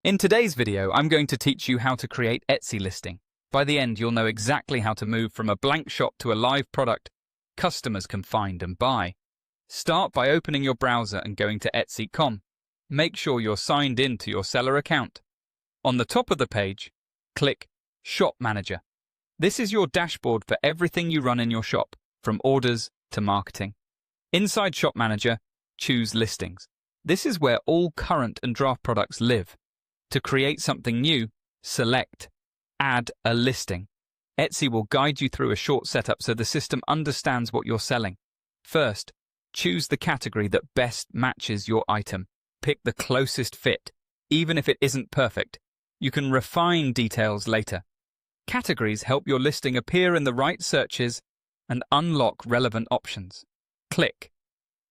In today's video, I'm going to teach you how to create Etsy listing. By the end, you'll know exactly how to move from a blank shop to a live product customers can find and buy. Start by opening your browser and going to Etsy.com. Make sure you're signed in to your seller account. On the top of the page, click Shop Manager. This is your dashboard for everything you run in your shop, from orders to marketing. Inside Shop Manager, choose Listings. This is where all current and draft products live. To create something new, select Add a Listing. Etsy will guide you through a short setup so the system understands what you're selling. First, choose the category that best matches your item. Pick the closest fit, even if it isn't perfect. You can refine details later. Categories help your listing appear in the right searches and unlock relevant options. Click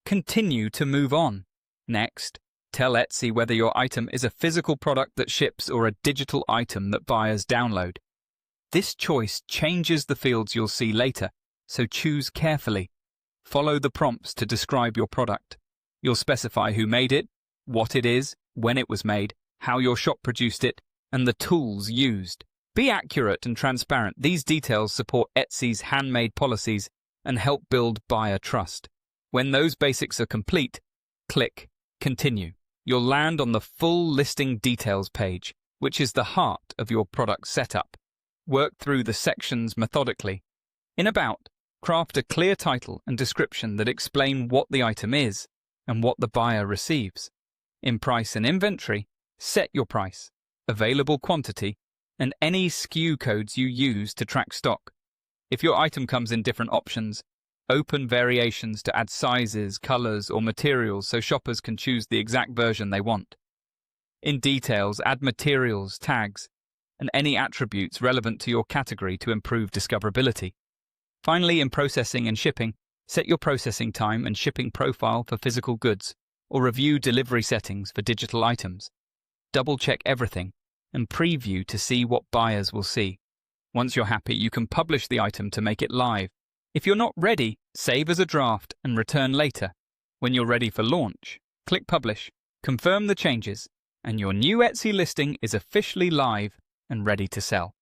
Continue to move on. Next, tell Etsy whether your item is a physical product that ships or a digital item that buyers download. This choice changes the fields you'll see later, so choose carefully. Follow the prompts to describe your product. You'll specify who made it, what it is, when it was made, how your shop produced it, and the tools used. Be accurate and transparent. These details support Etsy's handmade policies and help build buyer trust. When those basics are complete, click Continue. You'll land on the full listing details page, which is the heart of your product setup. Work through the sections methodically. In About, craft a clear title and description that explain what the item is and what the buyer receives. In Price and Inventory, set your price, available quantity, and any SKU codes you use to track stock. If your item comes in different options, open variations to add sizes, colors, or materials so shoppers can choose the exact version they want. In Details, add materials, tags, and any attributes relevant to your category to improve discoverability. Finally, in Processing and Shipping, set your processing time and shipping profile for physical goods, or review delivery settings for digital items. Double-check everything and preview to see what buyers will see. Once you're happy, you can publish the item to make it live. If you're not ready, save as a draft and return later. When you're ready for launch, click Publish, confirm the changes, and your new Etsy listing is officially live and ready to sell.